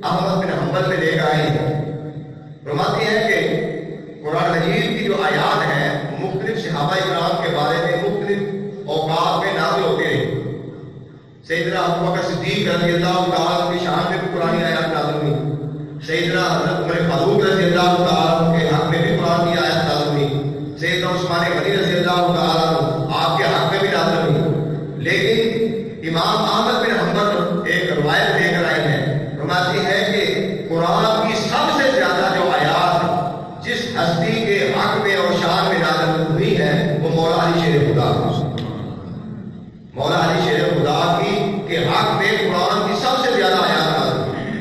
احمد بن حنبل میں لے کر آئی ہے. فرماتے ہیں کہ قرآن مجید کی جو آیات ہیں مختلف صحابہ کرام کے بارے میں مختلف اوقات میں نازل ہوتے رہے. سیدنا ابو بکر صدیق رضی اللہ تعالیٰ کی شان میں بھی قرآن آیات نازل ہوئی. سیدنا حضرت عمر فاروق رضی اللہ تعالیٰ کے حق میں بھی قرآن کی آیت نازل ہوئی. سیدنا عثمان غنی رضی اللہ تعالیٰ آپ کے حق میں بھی نازل ہوئی. لیکن امام احمد بن حنبل ایک روایت لے کر آئے ہیں. فرماتے ہیں کہ قرآن کی سب سے زیادہ جو آیات جس ہستی کے حق میں اور شان میں نازل ہوئی ہے وہ مولا علی شیر خدا. مولا علی شیر خدا کی کے حق میں قرآن کی سب سے زیادہ آیات نازل ہوئی.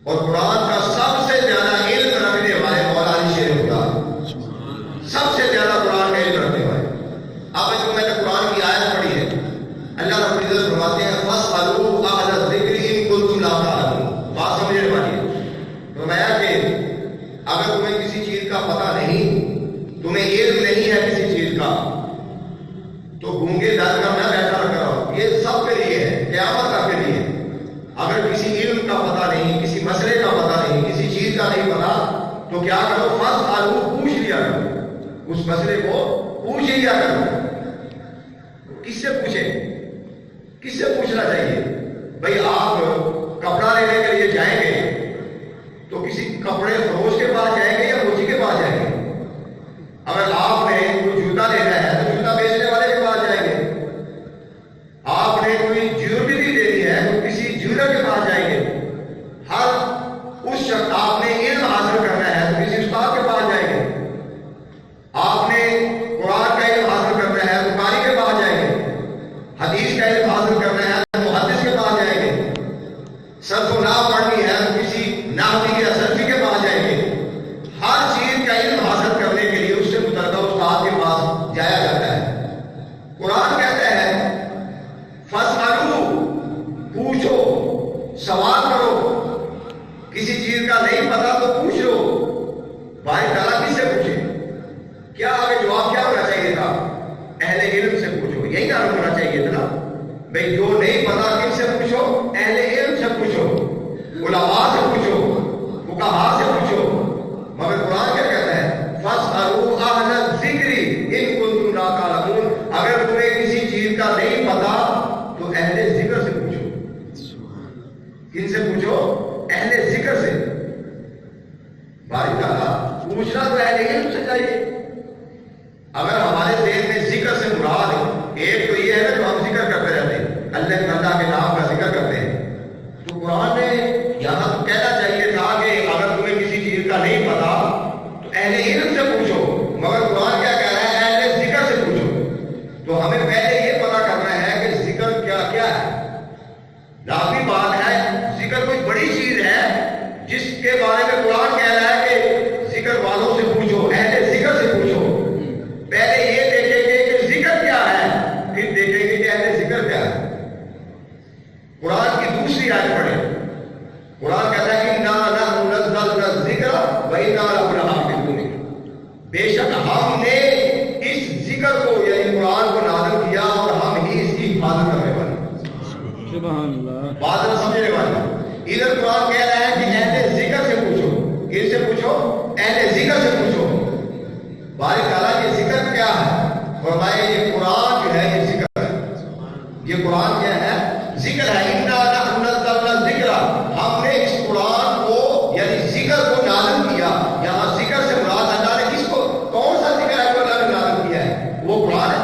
اور قرآن کا سب سے زیادہ علم رکھنے والے مولا علی شیر خدا, سب سے زیادہ قرآن کا علم رکھنے والے. آپ اس کو میں نے قرآن کی آیت پڑھی ہے. اللہ رب العزت فرماتے ہیں فَاسْأَلُوا أَهْلَ الذِّكْرِ إِن كُنتُمْ لَا تَعْلَمُونَ. بات سمجھنے والی ہے. فرمایا کہ اگر تمہیں کسی چیز کا پتہ نہیں, تمہیں علم نہیں ہے کسی چیز کا, تو گونگے دل کر نہ بیٹھا کرو. یہ سب کے لیے ہے, قیامت تک کے لیے. اگر کسی علم کا پتہ نہیں, کسی مسئلے کا پتہ نہیں, کسی چیز کا نہیں پتہ, تو کیا کرو, فَاسْأَلُوا پوچھ لیا کرو. اس مسئلے کو پوچھ لیا کرو. کس سے پوچھیں؟ کس سے پوچھنا چاہیے؟ بھئی آپ کپڑا لینے کے لیے جائیں گے تو کسی کپڑے فروش کے پاس جائیں گے یا موچی کے پاس جائیں گے؟ اگر آپ نے کوئی جوتا لینا ہے تو جوتا بیچنے والے کے پاس جائیں گے. آپ نے کوئی جیولری بھی لینی ہے تو کسی جیولر کے پاس جائیں گے. ہر اس شخص, آپ نے علم حاصل کرنا ہے تو کسی استاد کے پاس جائیں گے. آپ نے قرآن کا علم حاصل کرنا ہے تو قاری کے پاس جائیں گے. حدیث کا علم حاصل کرنا ہے تو محدث کے پاس جائیں گے. صرف و نحو پڑھنی ہے تو کسی نحوی یا صرفی کے پاس جائیں گے. ہر چیز کا علم حاصل کرنے کے لیے اس سے متعلقہ استاد کے پاس جایا جاتا ہے. قرآن کہتا ہے فَاسْأَلُوا پوچھو, سوال کرو. کسی چیز کا نہیں پتا تو پوچھ لو. بھائی تعالیٰ کس سے پوچھے؟ کیا آگے جواب کیا ہونا چاہیے تھا؟ اہل علم سے پوچھو. یہی معلوم ہونا چاہیے تھا نا بھئی, جو نہیں پتا کن سے پوچھو؟ اہل علم سے پوچھو, علماء سے پوچھو, فقہاء سے پوچھو. مگر قرآن کیا کہتا ہے؟ فَاسْأَلُوا أَهْلَ الذِّكْرِ إِن كُنتُمْ لَا تَعْلَمُونَ. اگر تمہیں کسی چیز کا نہیں پتا تو اہل ذکر سے پوچھو. کن سے پوچھو؟ اہل ذکر سے. باری تعالیٰ پوچھنا تو اہل علم سے چاہیے. اگر ہمارے ذہن میں ذکر سے مراد ہے, ایک تو یہ ہے نا جو ہم ذکر کرتے رہتے ہیں, اللہ کے نام کا ذکر کرتے ہیں, تو قرآن نے یہاں تو کہنا چاہیے تھا کہ اگر تمہیں کسی چیز کا نہیں پتا تو اہل علم سے پوچھو. مگر قرآن کیا کہہ رہا ہے؟ اہل ذکر سے پوچھو. تو ہمیں پہلے یہ پتا کرنا ہے کہ ذکر کیا کیا ہے. لازمی بات ہے, ذکر کوئی بڑی چیز ہے جس کے بارے میں قرآن کہہ رہا ہے کہ ذکر والوں سے پوچھو, اہل ذکر سے پوچھو. پہلے یہ دیکھیں گے کہ ذکر کیا ہے, پھر دیکھیں گے کہ اہل ذکر کیا ہے. قرآن کی دوسری آیت پڑھیں. قرآن کہتا ہے کہ اِنَّا نَحْنُ نَزَّلْنَا الذِّكْرَ وَإِنَّا لَهُ لَحَافِظُونَ. بے شک ہم نے اس ذکر کو یعنی قرآن کو نازل کیا اور ہم ہی اس کی حفاظت کرنے والے. سبحان اللہ. بات نہ سمجھنے والے. ادھر قرآن کہہ رہا ہے کہ اہل ذکر سے پوچھو. کس سے پوچھو؟ اہل ذکر سے پوچھو. باری تعالیٰ یہ ذکر کیا ہے؟ فرمائے یہ قرآن جو ہے یہ ذکر ہے. یہ قرآن کیا ہے؟ ذکر ہے. اِنَّا نَحْنُ نَزَّلْنَا الذِّكْرَ. ہم نے اس قرآن کو یعنی ذکر کو نازل کیا. یہاں ذکر سے مراد اللہ نے کس کو, کون سا ذکر ہے جو اللہ نے نازل کیا ہے؟ وہ قرآن ہے.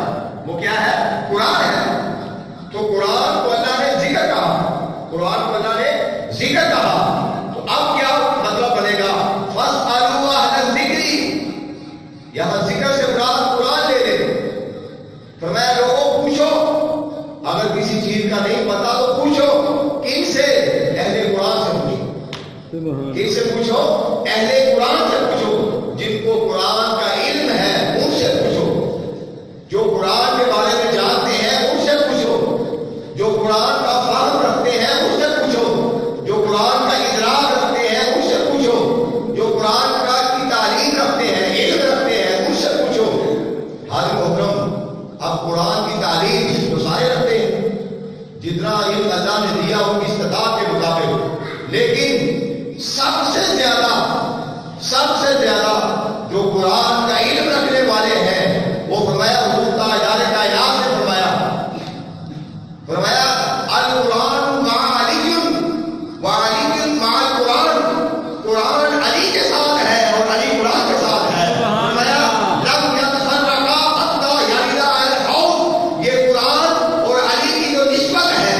وہ کیا ہے؟ قرآن ہے. تو قرآن کو اللہ نے ذکر کہا, قرآن کو اللہ نے ذکر کہا. تو اب کیا مطلب بنے گا؟ فَاسْأَلُوا أَهْلَ الذِّكْرِ. یہاں ذکر سے مراد قرآن لے لے. فرمایا لوگوں پوچھو, اگر کسی چیز کا نہیں پتا تو پوچھو. کن سے؟ اہل قرآن سے پوچھو. کن سے پوچھو؟ اہل قرآن سے پوچھو. جن کو قرآن کا علم ہے ان سے پوچھو. جو قرآن کے بارے میں جانتے ہیں ان سے پوچھو. جو قرآن کا فہم رکھتے ہیں ان سے پوچھو. جو قرآن کا ادراک رکھتے ہیں ان سے پوچھو. جو قرآن کا کی تعلیم رکھتے ہیں, علم رکھتے ہیں, ان سے پوچھو. حاضر محترم, اب قرآن کی تعلیم تو سارے رکھتے ہیں, جتنا علم اللہ نے دیا ان کی استطاعت کے مطابق. زیادہ جو قرآن کا علم رکھنے والے ہیں وہ فرمایا حضور تاجدار کائنات نے فرمایا القرآن مع علی وعلی مع القرآن، قرآن علی کے ساتھ ہے اور علی قرآن کے ساتھ ہے. فرمایا لم یتفرقا حتی یردا الحوض، یہ قرآن اور علی کی جو نسبت ہے،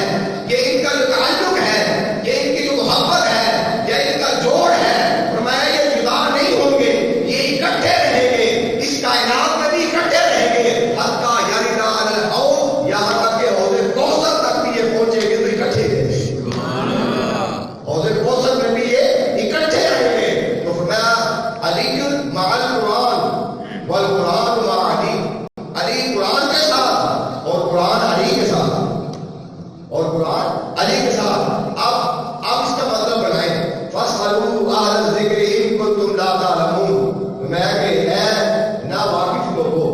یہ ان کا جو تعلق ہے، یہ ان کی جو محبت ہے، یہ ان کا جوڑ ہے، فرمایا یہ جدا نہیں ہوں گے، یہ اکٹھے رہیں گے، اس کائنات میں بھی اکٹھے رہیں گے حتی یردا الحوض، یہاں تک کہ حوض کوثر تک بھی یہ پہنچیں گے تو اکٹھے رہیں گے. حوض کوثر میں بھی یہ اکٹھے رہیں گے. تو فرمایا علی مع القرآن والقرآن مع علی، علی قرآن کے ساتھ اور قرآن علی کے ساتھ، اور قرآن علی کے ساتھ. اب اس کا مطلب بنائیں فاسألوا اہل الذکر ان کنتم لا تعلمون. میں کہ اے نہ واقف لوگوں،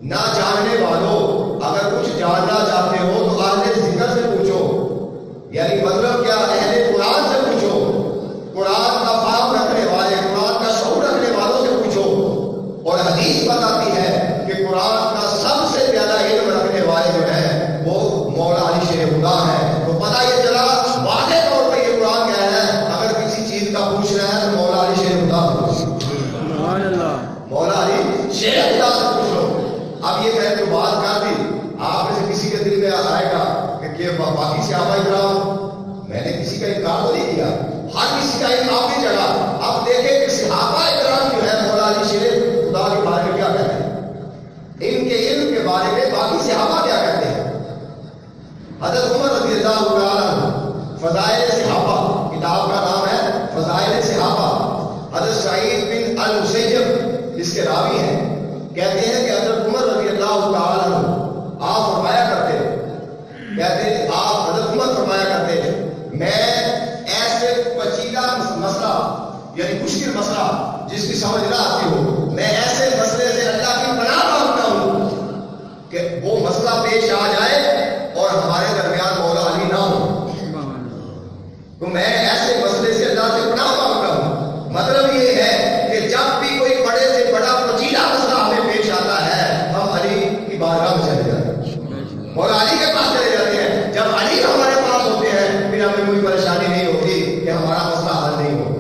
نہ جاننے والوں، اگر کچھ جاننا چاہتے ہو تو اہل ذکر سے پوچھو. یعنی مطلب کیا؟ اہل قرآن سے پوچھو، قرآن کا فہم رکھنے والے، قرآن کا شعور رکھنے والوں سے پوچھو. اور حدیث بتاتی ہے کہ قرآن کا سب سے زیادہ علم رکھنے والے جو ہیں وہ مولا علی شیر خدا ہے. تو پتہ یہ چلا واضح طور پہ یہ قرآن کیا ہے، اگر کسی چیز کا پوچھ رہے ہیں تو مولا علی شیر خدا سے مولا علی شیر خدا سے پوچھ لو. اب یہ میں نے جو بات کر دی، آپ میں سے کسی کے دل میں آئے گا کہ باقی صحابہ کرام، میں نے کسی کا انکار تو نہیں کیا، ہر کسی کا علم آپ کی جگہ. اب دیکھیں کہ صحابہ کرام جو ہے مولا علی شیر خدا کے بارے میں کیا کہتے ہیں، ان کے علم کے بارے میں باقی صحابہ کیا کہتے ہیں. حضرت عمر رضی اللہ تعالیٰ عنہ، فضائل صحابہ کتاب کا نام ہے فضائل صحابہ. حضرت سعید بن المسیب اس کے راوی ہیں، کہتے ہیں کہ حضرت عمر رضی اللہ تعالیٰ عنہ آپ فرمایا کرتے، کہتے ہیں آپ حضرت عمر فرمایا کرتے ہیں میں ایسے پیچیدہ مسئلہ، یعنی مشکل مسئلہ جس کی سمجھ نہ آتی ہو، میں ایسے مسئلے سے اللہ کی پناہ مانگتا ہوں کہ وہ مسئلہ پیش آ جائے اور ہمارے درمیان مولا علی نہ ہو. تو میں ایسے مسئلے سے اللہ سے پناہ مانگتا ہوں. مطلب یہ ہے کہ جب بھی کوئی بڑے سے بڑا پیچیدہ مسئلہ ہمیں پیش آتا ہے، ہم علی کی بارگاہ میں چلے جاتے ہیں، مولا علی کے پاس چلے جاتے ہیں. جب علی ہمارے پاس ہوتے ہیں پھر ہمیں کوئی پریشانی نہیں ہوتی کہ ہمارا مسئلہ حل نہیں ہوگا.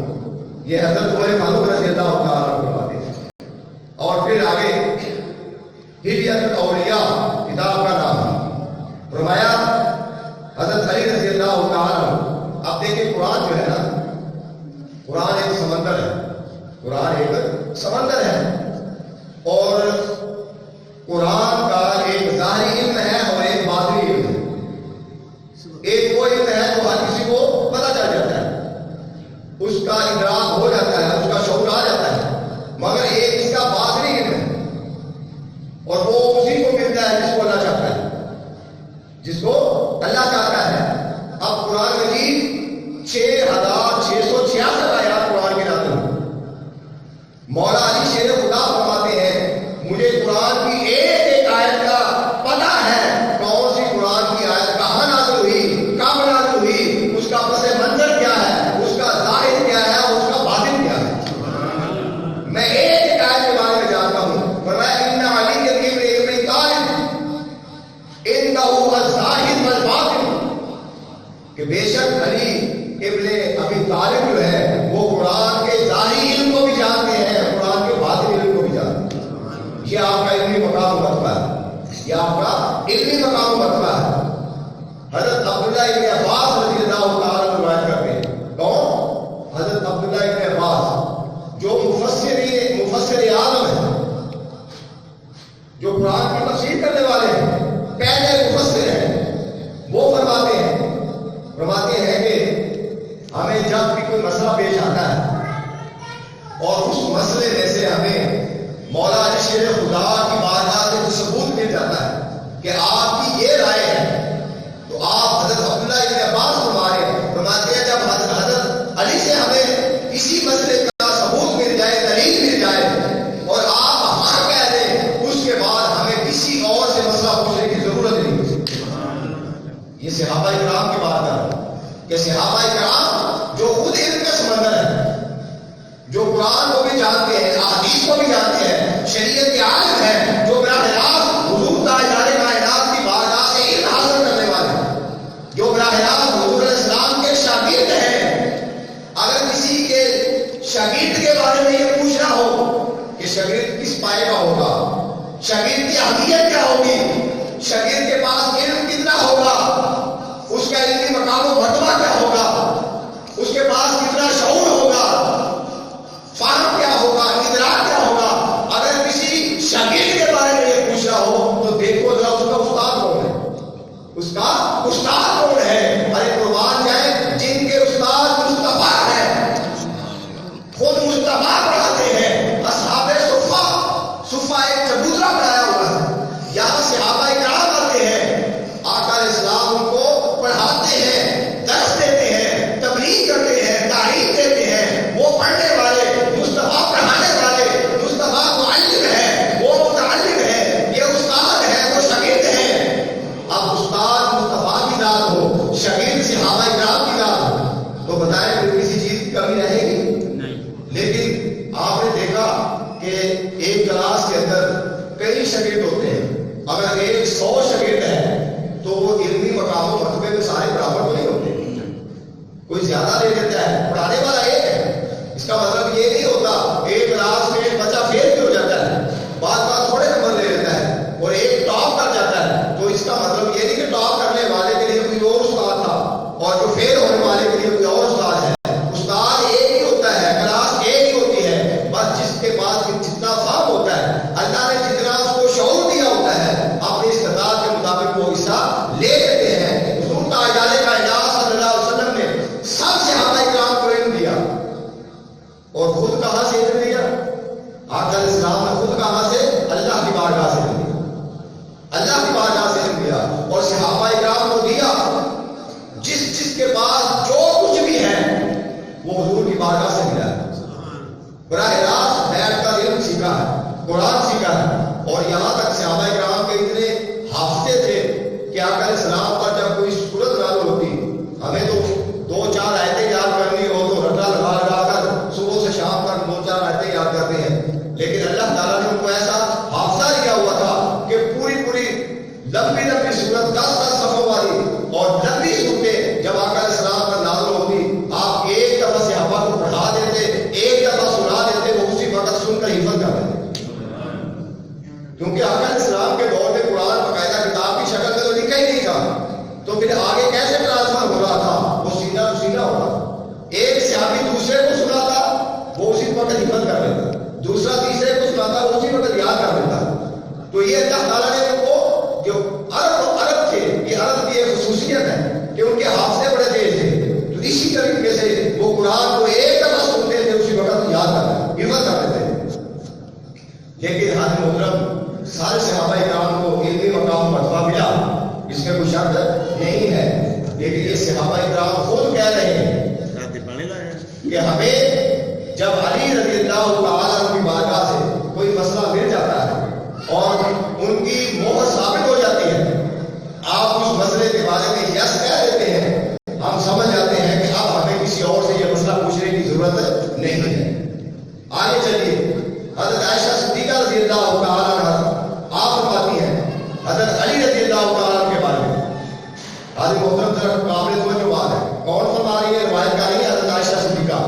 یہ حضرت عمر فاروق رضی اللہ تعالیٰ عنہ کی بات ہے. اور پھر آگے ہدایت الاولیاء کتاب کا نام ہے، فرمایا حضرت علی رضی اللہ تعالیٰ عنہ. اب دیکھیں قرآن جو ہے نا، قرآن ایک سمندر ہے، قرآن ایک سمندر ہے، اور قرآن کا ایک ظاہری علم ہے اور ایک باطنی علم ہے. ایک وہ علم ہے جو ہر کسی کو پتہ چل جاتا ہے، اس کا ادراک ہو جاتا ہے، اس کا شعور آ جاتا ہے. مگر ایک اس کا باطنی علم ہے، اور وہ اسی کو ملتا ہے جس کو اللہ چاہتا ہے، جس کو اللہ چاہتا ہے. اب قرآن مجید 6666 آیات قرآن کے نازل ہوئی. مولا علی شیر خدا فرماتے ہیں مجھے قرآن کی ایک ایک آیت کا پتہ ہے، کون سی قرآن کی آیت کہاں نازل ہوئی، کب نازل ہوئی، اس کا پس منظر کیا ہے، اس کا ظاہر کیا ہے اور اس کا باطن کیا ہے. میں ایک ایک آیت کے بارے میں جانتا ہوں. فرمایا ان علی ابن طالب انہ الظاہر والباطن، کہ بے شک علی ابن ابی طالب جو ہے وہ قرآن کے ظاہری علم کو بھی جانتے ہیں، قرآن کے باطنی علم کو بھی جانتے ہیں. یہ آپ کا علمی مقام و مرتبہ ہے، یہ آپ کا علمی مقام و مرتبہ ہے. حضرت عبداللہ ابن عباس رضی اللہ تعالیٰ عنہ روایت کرتے ہیں. کون؟ حضرت عبداللہ ابن عباس جو مفسر اعظم ہیں، جو قرآن کی تفسیر کرنے والے ہیں، پہلے مفسر ہیں. وہ فرماتے ہیں کہ ہمیں جب بھی کوئی مسئلہ پیش آتا ہے اور اس مسئلے میں سے ہمیں مولا علی شیر خدا کی بارگاہ سے جو ثبوت مل جاتا ہے کہ آپ کی یہ رائے ہے، تو آپ حضرت عبداللہ ابن عباس فرماتے ہیں جب حضرت علی سے ہمیں کسی مسئلے کا ثبوت مل جائے، دلیل مل جائے اور آپ ہاں کہہ دیں، اس کے بعد ہمیں کسی اور سے مسئلہ پوچھنے کی ضرورت نہیں. یہ صحابہ کرام کی بات ہے کہ صحابہ کرام جو خود علم کا سمندر ہے، جو قرآن کو بھی جانتے ہیں، احادیث کو بھی جانتے ہیں، شریعت کے عالم ہے، جو براہ راست حضور تاجدار کائنات کی بارگاہ سے علم حاصل کرنے والے، جو براہ راست حضور علیہ السلام کے شاگرد ہیں، اگر کسی کے شاگرد کے بارے میں یہ پوچھنا ہو کہ شاگرد کس پائے کا ہوگا، شاگرد کی اہمیت کیا ہوگی، شاگرد کے پاس علم کتنا ہوگا، اس کا علمی مقام و مرتبہ کیا ہوگا، اس کے پاس کتنا شعور ہوگا، فہم کیا ہوگا، ادراک کیا ہوگا، اگر کسی شاگرد کے بارے میں یہ پوچھنا ہو تو دیکھو ذرا اس کا استاد کون ہے، اس کا استاد کون ہے۔ ارے قربان جائے، جن کے استاد مصطفیٰ ہیں، خود مصطفیٰ پڑھاتے ہیں، اصحاب صفہ ایک چبوترا بنایا ہوا ہے، یہاں صحابہ کرام آتے ہیں، آقا علیہ السلام ان کو پڑھاتے ہیں، درس دیتے ہیں، تبلیغ کرتے ہیں، تعلیم دیتے ہیں، وہ پڑھنے والے، مصطفیٰ پڑھانے والے، مصطفیٰ معلم ہے، وہ متعلم ہے، یہ استاد ہے، وہ شاگرد ہے۔ اب استاد مصطفیٰ کی ذات ہو، شاگرد صحابہ کرام کی ذات ہو، تو بتائیں پھر کسی چیز کی کمی رہے گی؟ لیکن آپ نے دیکھا کہ ایک کلاس کے اندر کئی شاگرد ہوتے ہیں، اگر 100 شاگرد ہیں تو وہ علمی مقام و مرتبے میں سارے برابر تو نہیں ہوتے، کوئی زیادہ دے دیتا ہے، پڑھانے والا ایک ہے، اس کا مطلب یہ نہیں ہوتا ایک کلاس میں ایک بچہ فیل بھی ہو جاتا ہے، بعض بار تھوڑے نمبر لے لیتا ہے اور ایک ٹاپ کر جاتا ہے، تو اس کا مطلب یہ نہیں کہ ٹاپ کرنے والے کے لیے کوئی اور استاد تھا اور جو فیل ہونے والے کے لیے کوئی اور استاد ہے۔ استاد ایک ہی ہوتا ہے، کلاس ایک ہی ہوتی ہے، بس جس کے پاس جتنا فہم ہوتا ہے، اللہ نے جتنا اس کو شعور دیا ہوتا ہے، اپنی استطاعت کے مطابق وہ حصہ لے لیتے ہیں۔ حضور تاجدار کائنات صلی اللہ علیہ وسلم نے سب صحابہ کرام کو علم دیا، اور خود کہاں سے علم دیا؟ آقا علیہ السلام نے خود کہاں سے؟ اللہ کی بارگاہ سے علم دیا، اللہ کی بارگاہ سے علم دیا، اور صحابہ کرام کو دیا۔ جس جس کے پاس جو کچھ بھی ہے وہ حضور کی بارگاہ سے ملا ہے، براہ راست بیٹھ کر علم سیکھا ہے، قرآن سیکھا ہے، اور یہاں تک صحابہ کرام کے اتنے حافظ تھے کہ آقا علیہ السلام پر جب کوئی صورت نازل ہوتی، ہمیں تو 2-4 آیتیں یاد کرنی ہو تو رٹا لگا لگا کر صبح سے شام تک 2-4 آیتیں یاد کرتے ہیں، لیکن اللہ تعالیٰ نے ان کو ایسا حافظہ دیا ہوا تھا کہ پوری لمبی لمبی صورت 10 صفوں والی اور لمبی صورتیں جب آقا علیہ السلام پر نازل ہوتی، آپ ایک دفعہ صحابہ کو پڑھا دیتے، ایک دفعہ سنا دیتے، وہ اسی وقت سن کر حفظ کر دیتے، کیونکہ آقا علیہ السلام کے دور میں قرآن باقاعدہ کتاب کی شکل میں تو لکھا ہی نہیں تھا، تو پھر آگے کیسے ٹرانسفر ہو رہا تھا؟ وہ سینہ تو سینہ ہو رہا تھا، ایک صحابی دوسرے کو سناتا، وہ اسی وقت حفظ کر لیتا، دوسرا تیسرے کو سناتا، وہ اسی وقت یاد کر لیتا۔ تو یہ اللہ تعالیٰ نے ان کو، جو عرب تھے، یہ عرب کی ایک خصوصیت ہے کہ ان کے حافظے بڑے تیز تھے، تو اسی طریقے سے وہ قرآن کو ایک دفعہ سنتے تھے، اسی وقت یاد کرتے، حفظ کرتے تھے۔ لیکن حضرت محترم سارے صحابہ کرام کو علمی مقام مرتبہ ملا، اس میں کوئی شک نہیں ہے، لیکن یہ صحابہ کرام خود کہہ رہے ہیں کہ ہمیں جب علی رضی اللہ تعالیٰ عنہ کی بارگاہ سے کوئی مسئلہ مل جاتا ہے اور ان کی مہر ثابت ہو جاتی ہے، آپ اس مسئلے کے بارے میں یس کہہ دیتے ہیں، ہم سمجھ جاتے ہیں کہ اب ہمیں کسی اور سے یہ مسئلہ پوچھنے کی ضرورت نہیں ہے۔ آگے چلیے، حضرت عائشہ صدیقہ رضی اللہ تعالیٰ عنہ آپ فرماتی ہیں حضرت علی رضی اللہ تعالیٰ عنہ کے بارے میں، حضرت محترم ذرا قابل توجہ بات ہے، کون فرما رہی ہے؟ روایت کاری ہے حضرت عائشہ صدیقہ،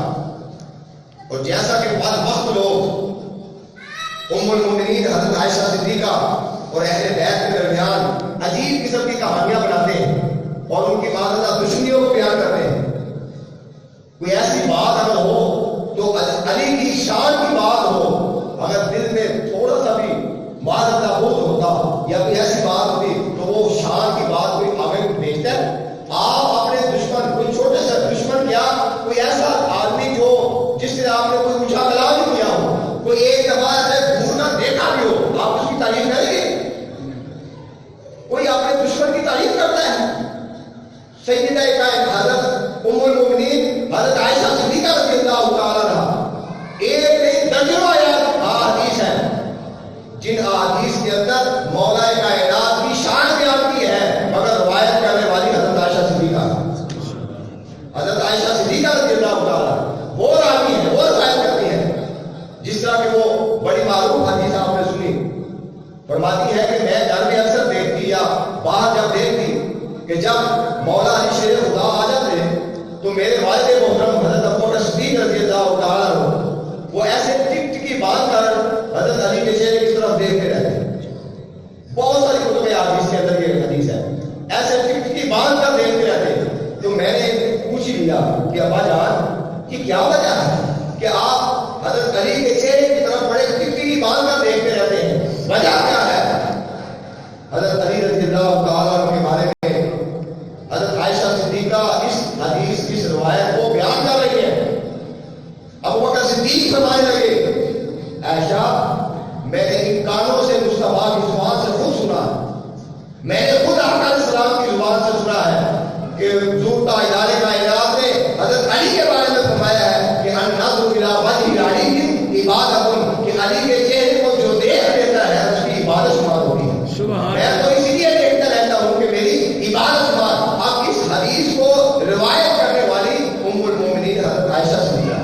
اور جیسا کہ بدبخت لوگ ام المومنین حضرت عائشہ صدیقہ اور اہل بیت کے درمیان عجیب قسم کی کہانیاں بناتے ہیں اور ان کی معذرت دشمنیوں کو بیان کرتے ہیں، کوئی ایسی بات اگر ہو تو علی کی شان کی بات ہو، اگر دل میں تھوڑا سا بھی معذرت بغض ہوتا یا کوئی ایسی بات ہوتی تو وہ شان کی بات کوئی آگے بھیجتا ہے۔ آپ اپنے دشمن، کوئی چھوٹے سے دشمن کیا، کوئی ایسا آدمی جو جس سے آپ نے کوئی اونچا کلام نہیں کیا ہو، کوئی ایک دفعہ ایسے گھورنا دیکھا بھی ہو، آپ اس کی تعریف کریں گے؟ کوئی اپنے دشمن کی تعریف کرتا ہے؟ سیدہ حضرت ام المومنین حضرت عائشہ صدیقہ رضی اللہ تعالیٰ عنہ ایک نہیں درجنوں احادیث ہیں جن احادیث کے اندر مولا کائنات کی شان بیان کی ہے، مگر روایت کرنے والی حضرت عائشہ صدیقہ صدیقہ رضی اللہ تعالیٰ وہ راوی ہیں، وہ روایت کرتی ہیں، جس طرح کہ وہ بڑی معروف حدیث آپ نے سنی، فرماتی ہے کہ میں گھر میں اکثر دیکھتی یا باہر جب دیکھتی کہ جب مولا علی شیر خدا آ جاتے تو میرے والد محترم حضرت ابو بکر صدیق رضی اللہ تعالیٰ وہ ایسے ٹک ٹکی باندھ کر حضرت علی کے چہرے کی طرف دیکھتے رہتے. بہت ساری کتب حدیث کے اندر یہ حدیث ہے، ایسے ٹک ٹکی باندھ کر دیکھتے رہتے. تو میں نے پوچھ ہی لیا کہ ابا جان یہ کیا وجہ ہے کہ آپ حضرت علی کے چہرے کی طرف بڑے ٹک ٹکی باندھ کر دیکھتے رہتے ہیں، وجہ کیا ہے؟ حضرت علی رضی اللہ تعالیٰ کے بارے میں حضرت عائشہ صدیقہ اس حدیث کی روایت کو بیان کر رہی ہے. ابو بکر صدیق فرمانے لگے عائشہ میں نے ان کانوں سے مصطفیٰ کی زبان سے خود سنا، میں نے خود آقا علیہ السلام کی زبان سے سنا ہے کہ حضور تاجدار کائنات نے حضرت علی کے بارے میں فرمایا ہے کہ النظر الی وجہ علی عبادت، کہ علی کے چہرے کو جو دیکھ لیتا ہے اس کی عبادت شمار ہوگی. میں تو اسی لیے دیکھتا رہتا ہوں کہ میری عبادت شمار. اب اس حدیث کو روایت کرنے والی ام المومنین حضرت عائشہ صدیقہ.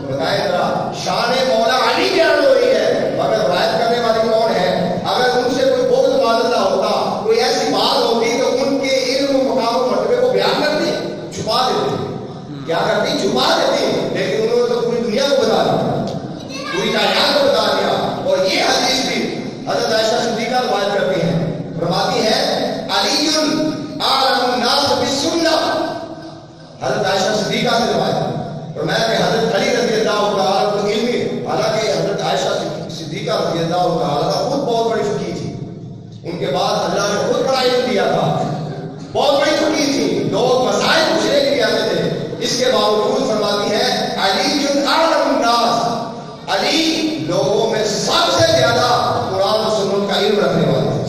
بتائیں ذرا شان مولا علی بیان ہو رہی ہے مگر روایت کرنے والے کون ہیں؟ اگر ان سے کوئی بغض معاملہ ہوتا، کوئی ایسی بات ہوتی تو ان کے علم و مقام و مرتبے کو بیان کرتی، چھپا دیتی. کیا کرتی؟ چھپا دیتی. لیکن انہوں نے تو پوری دنیا کو بتا دیا، پوری کائنات کو بتا دیا. اور یہ حدیث بھی حضرت عائشہ صدیقہ روایت کرتی ہیں، فرماتی ہے علی اعلم الناس بالسنہ. حضرت عائشہ صدیقہ سے روایت فرمایا کہ حضرت علی رضی اللہ تعالیٰ کو علمی، حالانکہ حضرت عائشہ صدیقہ رضی اللہ تعالیٰ خود بہت بڑی فقیہ تھی، ان کے بعد اللہ نے خود بڑا علم دیا تھا، بہت بڑی فقیہ تھی، لوگ مسائل پوچھنے کے لیے آتے تھے. اس کے باوجود فرماتی ہے علی اعلم الناس، علی لوگوں میں سب سے زیادہ قرآن و سنت کا علم رکھنے والے ہیں.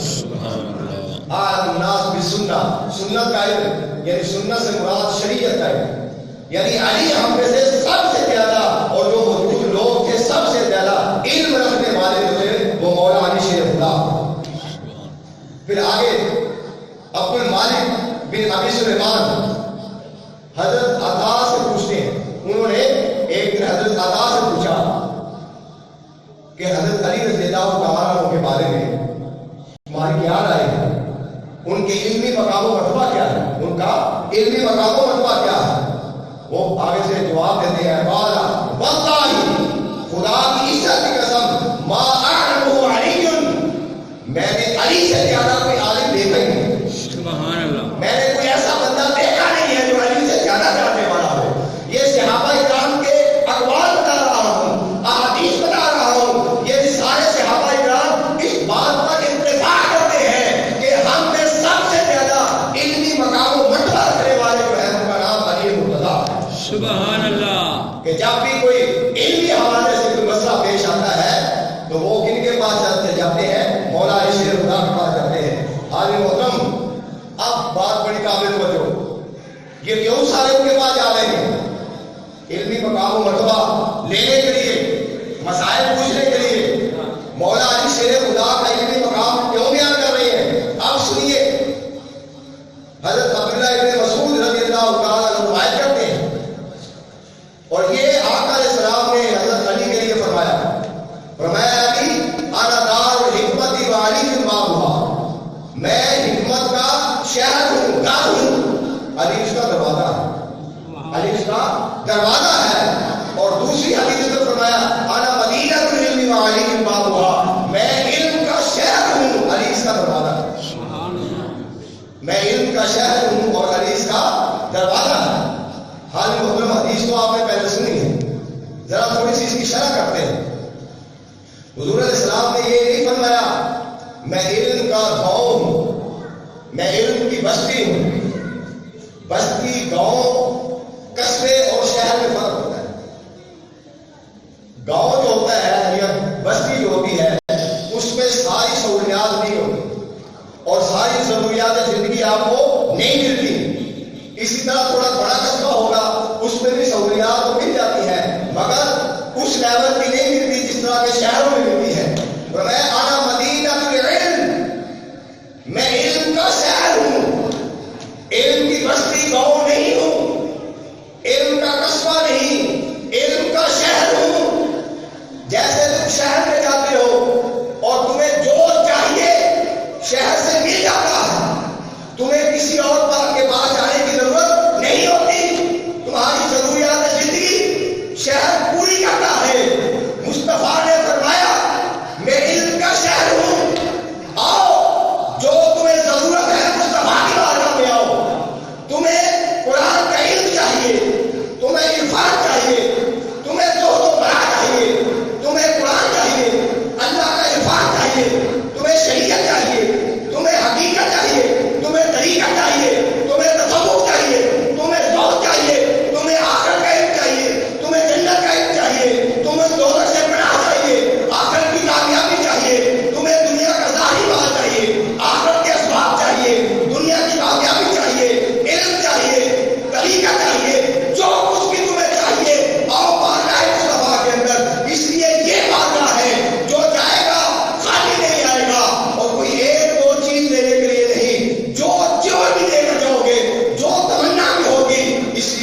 اعلم الناس بالسنہ، سنت کا علم یعنی سنت سے مراد شریعت کا علم، یعنی علی ہم میں سے سب سے زیادہ اور جو موجود لوگ تھے سب سے زیادہ علم رکھنے والے جو تھے وہ مولا علی شیر خدا. پھر آگے عبد المالک بن ابی سلیمان حضرت عطا سے پوچھتے ہیں، انہوں نے ایک دن حضرت عطا سے پوچھا کہ حضرت علی رضی اللہ تعالیٰ کے بارے میں تمہاری کیا رائے ہے، ان کے علمی مقام و مرتبہ کیا ہے، ان کا علمی مقام و مرتبہ کیا ہے؟ وہ آگے سے جواب دیتے ہیں قال واللہ خدا کی عزت کی قسم ما اعلمه علی، میں نے علی سے زیادہ کوئی عالم دیکھا ہی نہیں. سبحان اللہ. میں نے کوئی ایسا بندہ دیکھا نہیں ہے جو علی سے زیادہ جاننے والا ہو. یہ صحابہ کرام کے اقوال بتا رہا ہوں، احادیث بتا رہا ہوں. یہ سارے صحابہ کرام اس بات پر اتفاق کرتے ہیں کہ ہم میں سب سے زیادہ علمی مقام و مرتبہ رکھنے والے جو ہے ان کا نام علی مرتضیٰ. سبحان اللہ. کہ جب بھی کوئی علمی حوالے سے کوئی مسئلہ پیش آتا ہے تو وہ کن کے پاس جاتے ہیں؟ مولا علی شیر خدا کے پاس جاتے ہیں. حاضر محترم، اب بات بڑی قابل توجہ، یہ کیوں سارے ان کے پاس جا رہے ہیں؟ علمی مقام و مرتبہ لینے کے لیے، مسائل پوچھنے کے لیے. مولا علی شیر خدا کا علمی مقام کیوں بیان کر رہی ہے؟ اب سنیے، حضرت عبداللہ ابن مسعود رضی اللہ تعالیٰ روایت کرتے ہیں اور یہ آقا علیہ السلام نے حضرت علی کے لیے فرمایا علی انا دار الحکمت و علی بابها، میں حکمت کا شہر ہوں، دار ہوں، علی اس کا دروازہ ہے، علی اس کا دروازہ ہے. اور دوسری حدیث میں فرمایا انا مدینہ العلم و علی بابها، میں علم کا شہر ہوں، علی اس کا دروازہ ہے. میں علم کا شہر ہوں اور علی اس کا دروازہ ہے. حال محترم حدیث تو آپ نے پہلے سنی ہے، ذرا تھوڑی سی اس کی شرح کرتے ہیں. حضور علیہ السلام نے یہ نہیں فرمایا میں علم کا گاؤں ہوں، میں علم کی بستی ہوں. بستی، گاؤں، قصبے اور شہر میں فرق ہوتا ہے. گاؤں جو ہوتا ہے یا بستی جو ہوتی ہے اس میں ساری سہولیات نہیں ہوتی اور ساری ضروریات زندگی آپ کو نہیں ملتی. اسی طرح تھوڑا بڑا قصبہ ہوگا اس میں بھی سہولیات تو مل جاتی ہیں مگر اس لیول کی نہیں ملتی جس طرح کے شہروں میں ملتی ہے. میں آنا مدینہ العلم، میں علم کا شہر ہوں، علم کی بستی گاؤں نہیں ہوں.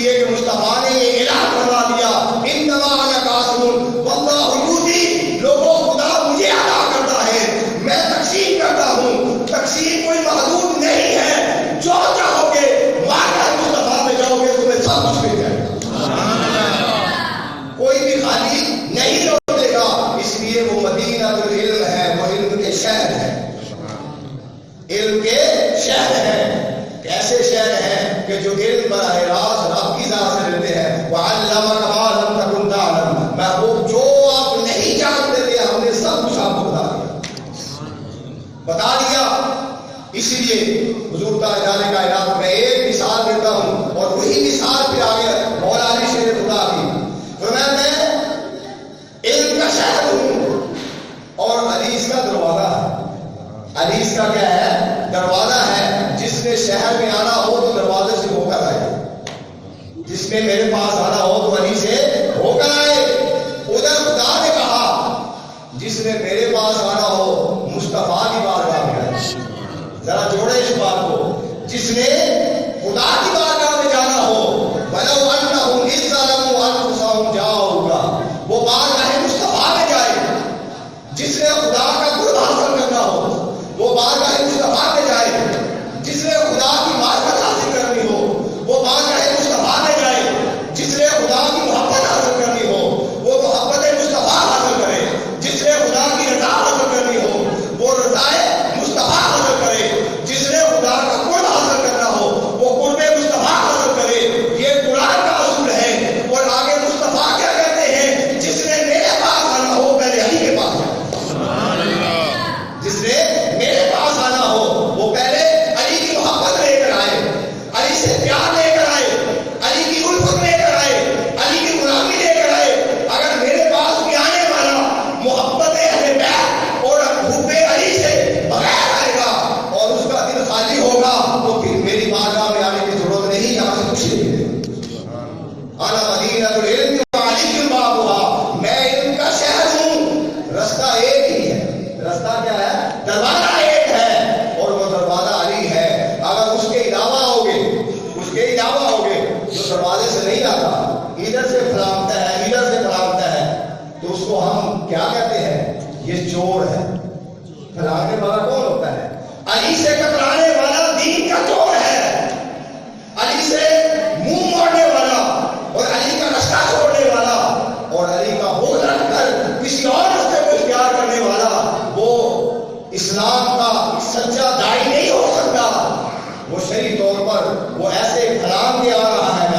لیے کہ مصطفیٰ نے یہ اعلان فرما دیا انما انا قاسم واللہ یؤتی، لوگوں خدا مجھے عطا کرتا ہے، میں تقسیم کرتا ہوں، تقسیم کوئی محدود نہیں ہے، جو چاہو گے واقعہ مصطفیٰ میں جاؤ گے تمہیں سب کچھ مل جائے گا، کوئی بھی خالی نہیں لوٹے گا۔ اس لیے وہ مدینہ العلم ہے، وہ علم کے شہر ہے، علم کے شہر ہیں۔ کیسے شہر ہیں کہ جو علم براہ راست رب کی ذات سے لیتے ہیں، وَعَلَّمَكَ مَا لَمْ تَكُنْ تَعْلَمْ، محبوب جو آپ نہیں جانتے تھے ہم نے سب کچھ آپ کو بتا دیا۔ اسی لیے حضور تعالیٰ کا اعلان، میں ایک مثال دیتا ہوں اور وہی مثال پھر آگے مولا علی شیر خدا کی، فرمایا میں علم کا شہر ہوں اور حدیث کا دروازہ ہے۔ حدیث کا کیا ہے؟ دروازہ ہے۔ جس نے شہر میں آنا ہو تو دروازے سے ہو کر آئے، جس نے میرے پاس آنا ہو تو علی سے ہو کر آئے۔ ادھر خدا نے کہا جس نے میرے پاس آنا ہو مصطفیٰ کی بارگاہ میں آئے۔ ذرا جوڑے اس بات کو، جس نے خدا کی بارگاہ میں جانا ہو وَلَوْ أَنَّهُمْ إِذْ ظَلَمُوا أَنفُسَهُمْ جَاءُوكَ، وہ بارگاہ مصطفیٰ میں جائے۔ جس نے خدا کا قرب حاصل کرنا ہو وہ بارگاہ مصطفیٰ میں جائے۔ جس نے خدا کی معرفت حاصل کرنی ہو وہ بارگاہ مصطفیٰ میں جائے۔ جس نے خدا کی محبت حاصل کرنی ہو وہ محبت مصطفیٰ حاصل کرے۔ جس نے خدا کی رضا حاصل کرنی ہو وہ رضا مصطفیٰ حاصل کرے۔ جس نے خدا کا قرب حاصل کرنا ہو وہ قرب مصطفیٰ حاصل کرے۔ یہ قرآن کا اصول ہے۔ اور آگے مصطفیٰ کیا کہتے ہیں؟ جس نے میرے پاس آنا ہو پہلے علی کے پاس جائے۔ جس نے میرے پاس آنا ہو وہ پہلے علی کی محبت لے کر آئے، علی سے پیار لے کر آئے، علی کی الفت لے کر آئے، علی کی غلامی لے کر آئے۔ اگر میرے پاس بھی آنے والا محبت اہل بیت اور حب علی سے بغیر آئے گا اور اس کا دل خالی ہوگا تو پھر میری بارگاہ میں آنے کی ضرورت نہیں، یہاں سے کچھ نہیں ہے۔ انا مدینہ العلم وعلی البابها، میں علم کا شہر ہوں۔ رستہ ایک ہی ہے۔ رستہ کیا ہے؟ دروازہ ایک ہے اور وہ دروازہ علی ہے۔ اگر اس کے علاوہ ہوگے، اس کے علاوہ ہوگے جو دروازے سے نہیں آتا، ادھر سے پھلانگتا ہے، ادھر سے پھلانگتا ہے، تو اس کو ہم کیا کہتے ہیں؟ یہ چور ہے۔ پھلانگنے والا کون ہوتا ہے؟ علی سے ٹکرانے والا دین کا چور ہے، علی سے منہ موڑنے والا اور علی کا رستہ چھوڑنے والا اور علی کا بغض رکھ کر کسی اور راستے کو اختیار کرنے والا وہ اسلام کا سچا داعی نہیں ہو سکتا۔ وہ شرعی طور پر وہ ایسے پھلانگ کے آ رہا ہے